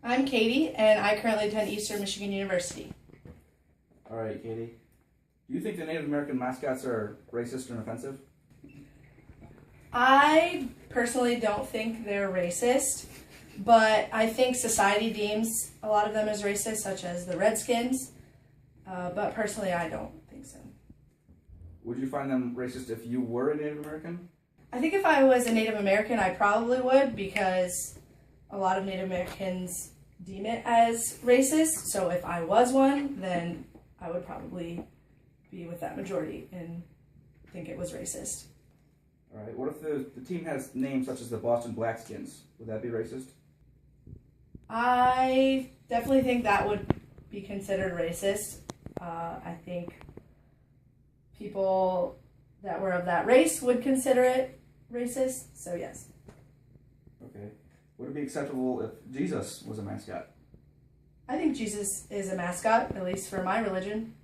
I'm Katie, and I currently attend Eastern Michigan University. All right, Katie. Do you think the Native American mascots are racist and offensive? I personally don't think they're racist, but I think society deems a lot of them as racist, such as the Redskins, but personally I don't think so. Would you find them racist if you were a Native American? I think if I was a Native American, I probably would, because a lot of Native Americans deem it as racist, so if I was one, then I would probably be with that majority and think it was racist. All right. What if the team has names such as the Boston Blackskins? Would that be racist? I definitely think that would be considered racist. I think people that were of that race would consider it racist, so yes. Okay. Would it be acceptable if Jesus was a mascot? I think Jesus is a mascot, at least for my religion.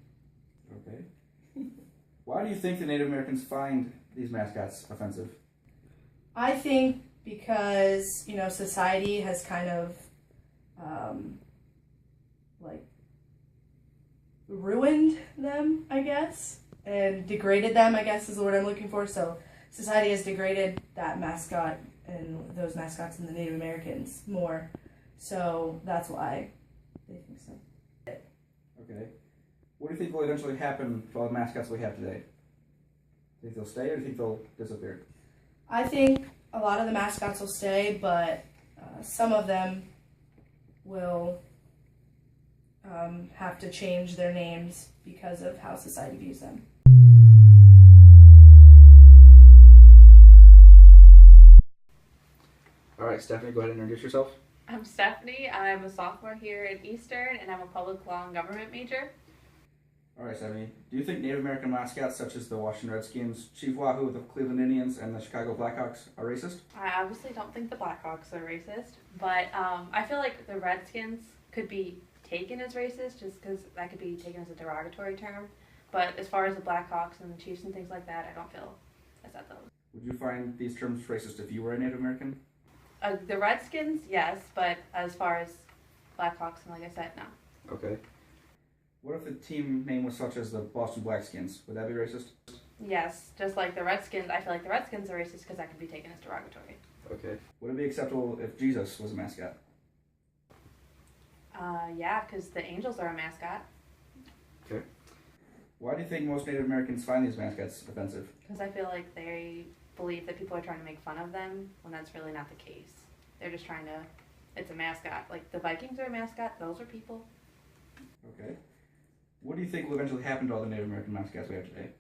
Okay. Why do you think the Native Americans find these mascots offensive? I think because, society has kind of, ruined them, I guess, and degraded them, I guess is the word I'm looking for. So society has degraded that mascot and those mascots and the Native Americans more. So that's why they think so. Okay. What do you think will eventually happen to all the mascots we have today? Do you think they'll stay or do you think they'll disappear? I think a lot of the mascots will stay, but some of them will have to change their names because of how society views them. All right, Stephanie, go ahead and introduce yourself. I'm Stephanie. I'm a sophomore here at Eastern, and I'm a public law and government major. All right, Stephanie. Do you think Native American mascots such as the Washington Redskins, Chief Wahoo, the Cleveland Indians, and the Chicago Blackhawks are racist? I obviously don't think the Blackhawks are racist, but I feel like the Redskins could be taken as racist just because that could be taken as a derogatory term. But as far as the Blackhawks and the Chiefs and things like that, I don't feel as at those. Would you find these terms racist if you were a Native American? The Redskins, yes, but as far as Blackhawks and like I said, no. Okay. What if the team name was such as the Boston Blackskins? Would that be racist? Yes, just like the Redskins, I feel like the Redskins are racist because that could be taken as derogatory. Okay. Would it be acceptable if Jesus was a mascot? Yeah, because the Angels are a mascot. Okay. Why do you think most Native Americans find these mascots offensive? Because I feel like they believe that people are trying to make fun of them when that's really not the case. They're just trying to, it's a mascot. Like the Vikings are a mascot, those are people. Okay. What do you think will eventually happen to all the Native American mascots we have today?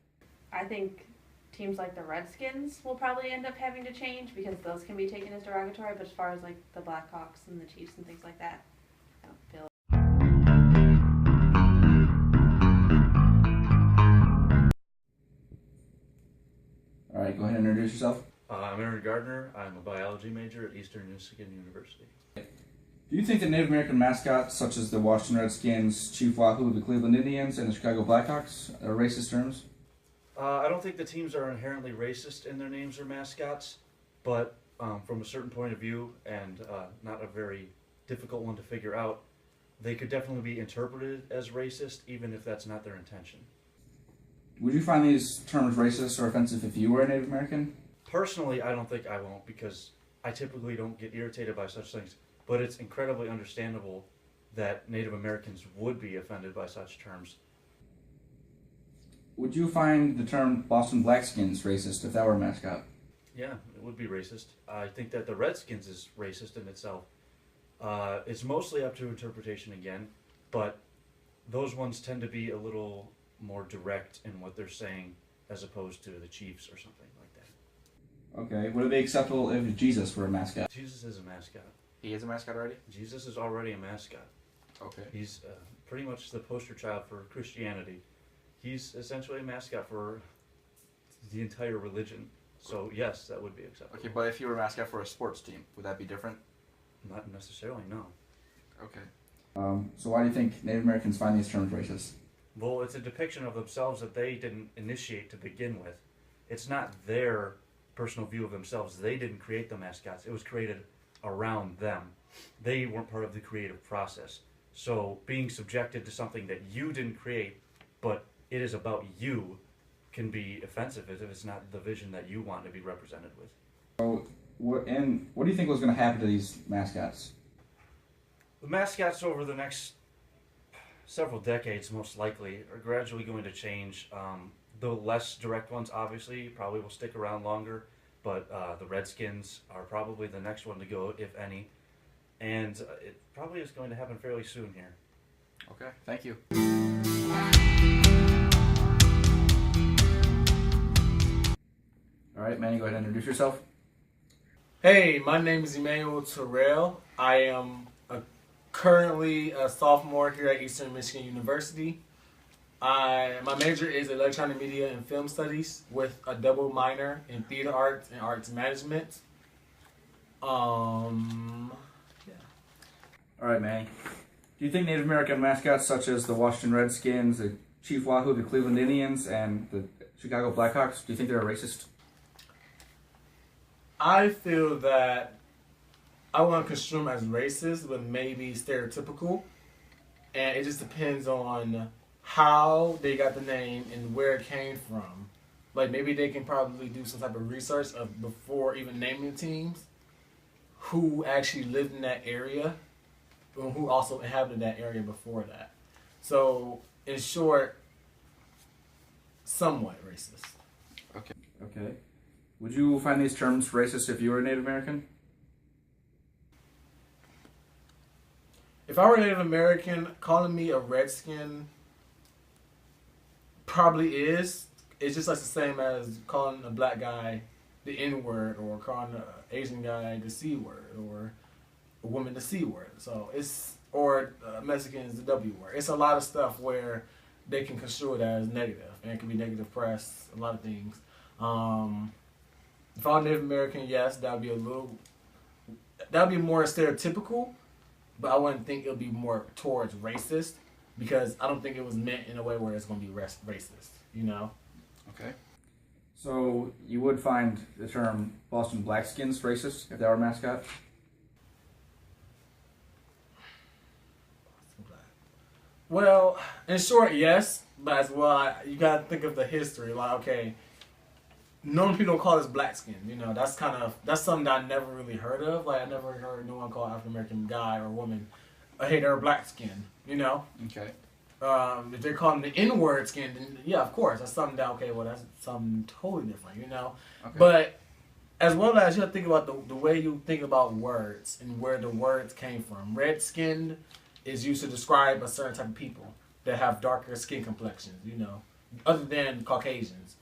I think teams like the Redskins will probably end up having to change because those can be taken as derogatory, but as far as like the Blackhawks and the Chiefs and things like that, I don't feel. All right, go ahead and introduce yourself. I'm Aaron Gardner. I'm a biology major at Eastern Michigan University. Do you think the Native American mascots, such as the Washington Redskins, Chief Wahoo, the Cleveland Indians, and the Chicago Blackhawks, are racist terms? I don't think the teams are inherently racist in their names or mascots, but from a certain point of view, and not a very difficult one to figure out, they could definitely be interpreted as racist, even if that's not their intention. Would you find these terms racist or offensive if you were a Native American? Personally, I don't think I won't, because I typically don't get irritated by such things, but it's incredibly understandable that Native Americans would be offended by such terms. Would you find the term Boston Blackskins racist if that were a mascot? Yeah, it would be racist. I think that the Redskins is racist in itself. It's mostly up to interpretation again, but those ones tend to be a little more direct in what they're saying as opposed to the Chiefs or something like that. Okay. Would it be acceptable if Jesus were a mascot? Jesus is a mascot. He is a mascot already? Jesus is already a mascot. Okay. He's pretty much the poster child for Christianity. He's essentially a mascot for the entire religion. So yes, that would be acceptable. Okay, but if you were a mascot for a sports team, would that be different? Not necessarily, no. Okay. So why do you think Native Americans find these terms racist? Well, it's a depiction of themselves that they didn't initiate to begin with. It's not their personal view of themselves. They didn't create the mascots. It was created around them. they weren't part of the creative process. So being subjected to something that you didn't create, but it is about you, can be offensive if it's not the vision that you want to be represented with. So, what do you think was going to happen to these mascots? The mascots over the next several decades, most likely, are gradually going to change. The less direct ones, obviously, probably will stick around longer, but the Redskins are probably the next one to go, if any. And it probably is going to happen fairly soon here. Okay, thank you. All right, Manny, go ahead and introduce yourself. Hey, my name is Emmanuel Terrell. I am currently a sophomore here at Eastern Michigan University. My major is electronic media and film studies with a double minor in theater arts and arts management. Yeah. All right, Manny. Do you think Native American mascots such as the Washington Redskins, the Chief Wahoo, the Cleveland Indians, and the Chicago Blackhawks, do you think they're racist? I feel that I want to construe them as racist, but maybe stereotypical. And it just depends on how they got the name and where it came from. Like, maybe they can probably do some type of research of before even naming the teams, who actually lived in that area, and who also inhabited that area before that. So, in short, somewhat racist. Okay. Would you find these terms racist if you were a Native American? If I were a Native American, calling me a redskin probably is. It's just like the same as calling a black guy the N-word, or calling an Asian guy the C-word, or a woman the C-word. So it's, or Mexicans the W-word. It's a lot of stuff where they can construe it as negative, and it can be negative press, a lot of things. If I'm Native American, yes, that would be more stereotypical, but I wouldn't think it would be more towards racist, because I don't think it was meant in a way where it's going to be racist, you know? Okay. So you would find the term Boston Blackskins racist if they were a mascot? Well, in short, yes, but as well, you got to think of the history. Like, okay, normal people don't call us black skin. You know, that's something that I never really heard of. Like, I never heard no one call African American guy or woman, hey, they're black skin. You know. Okay. If they call them the N-word skin, then yeah, of course, that's something that, okay, well, that's something totally different. You know. Okay. But as well as you have to think about the way you think about words and where the words came from. Red skinned is used to describe a certain type of people that have darker skin complexions. You know, other than Caucasians.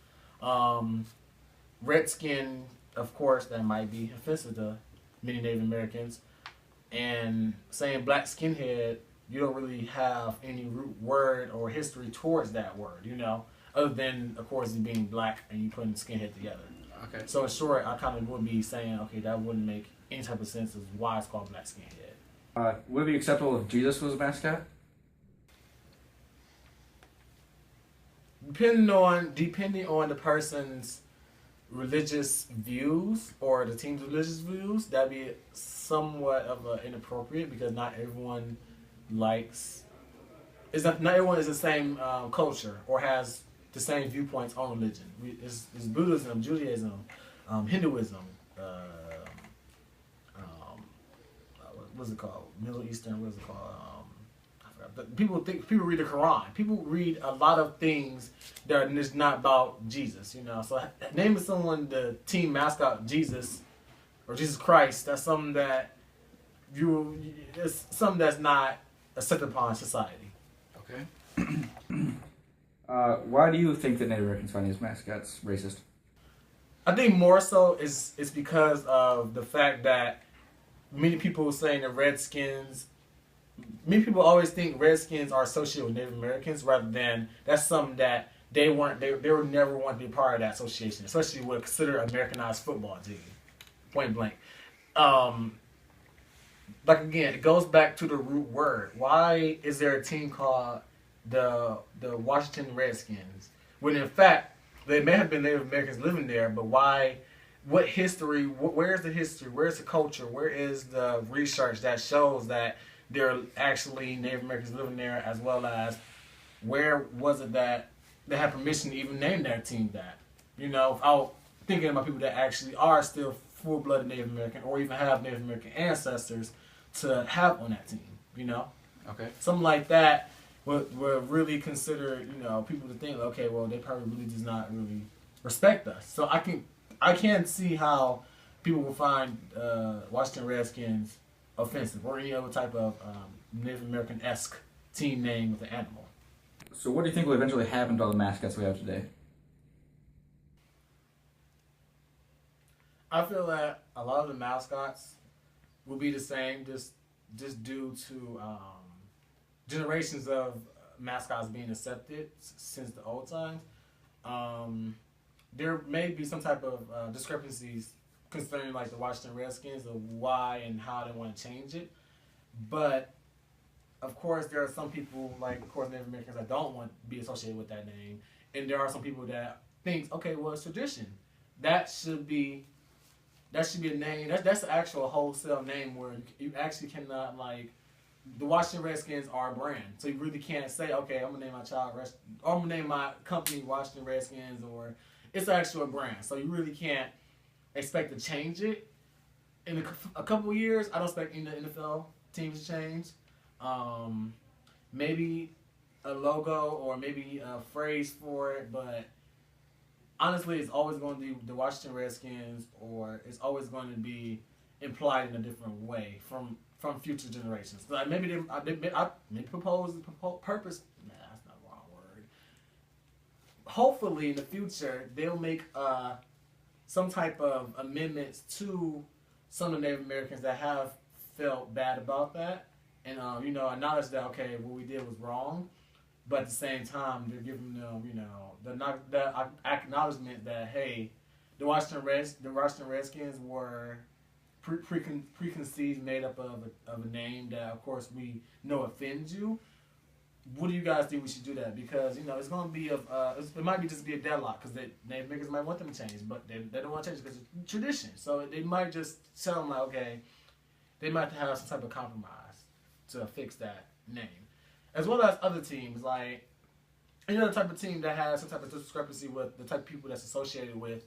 Redskin, of course, that might be offensive to many Native Americans. And saying black skinhead, you don't really have any root word or history towards that word, you know, other than, of course, it being black and you putting skinhead together. Okay. So in short, I kind of would be saying, okay, that wouldn't make any type of sense as why it's called black skinhead. Would it be acceptable if Jesus was a mascot? Depending on the person's religious views or the team's religious views, that'd be somewhat of inappropriate, because not everyone not everyone is the same culture or has the same viewpoints on religion. It's Buddhism, Judaism, Hinduism, what's it called? Middle Eastern, what's it called? People read the Quran. People read a lot of things that are just not about Jesus, you know. So naming someone the team mascot Jesus or Jesus Christ, that's something that it's something that's not accepted upon society. Okay. Why do you think that Native Americans find these mascots racist? I think more so it's because of the fact that many people saying the Redskins. Many people always think Redskins are associated with Native Americans, rather than that's something that they would never want to be part of that association, especially with considered Americanized football team, point blank. Like again, it goes back to the root word. Why is there a team called the Washington Redskins when in fact they may have been Native Americans living there, but why what history? Where's the history? Where's the culture? Where is the research that shows that there are actually Native Americans living there, as well as where was it that they had permission to even name their team that? You know, without thinking about people that actually are still full-blooded Native American or even have Native American ancestors to have on that team. You know, Okay. something like that would really consider, you know, people to think, okay, well, they probably really does not really respect us. So I can see how people will find Washington Redskins offensive or any other type of Native American-esque team name with an animal. So what do you think will eventually happen to all the mascots we have today? I feel that a lot of the mascots will be the same, just due to generations of mascots being accepted since the old times. There may be some type of discrepancies concerning like the Washington Redskins of why and how they want to change it, but of course there are some people, like of course Native Americans, that don't want to be associated with that name, and there are some people that think, okay, well, it's tradition, that should be a name. That's the actual wholesale name where you actually cannot, like, the Washington Redskins are a brand, so you really can't say, okay, I'm gonna name my child or I'm gonna name my company Washington Redskins, or it's actually a brand. So you really can't expect to change it in a couple of years. I don't expect any of the NFL teams to change. Maybe a logo or maybe a phrase for it, but honestly, it's always going to be the Washington Redskins, or it's always going to be implied in a different way from future generations. Like maybe they propose purpose. Nah, that's not the wrong word. Hopefully, in the future, they'll make some type of amendments to some of the Native Americans that have felt bad about that, and acknowledge that, okay, what we did was wrong. But at the same time, they're giving them, the acknowledgement that, hey, the Washington Redskins were preconceived, made up of a name that, of course, we know offends you. What do you guys think we should do that? Because it's going to be it might be just be a deadlock, because Native Americans might want them to change, but they don't want to change it because it's tradition. So they might just tell them, like, okay, they might have to have some type of compromise to fix that name. As well as other teams, like any other type of team that has some type of discrepancy with the type of people that's associated with,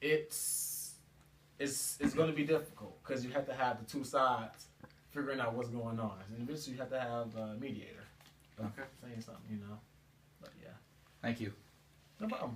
it's going to be difficult, because you have to have the two sides figuring out what's going on, and eventually you have to have a mediator. Okay. Saying something, But yeah. Thank you. No problem.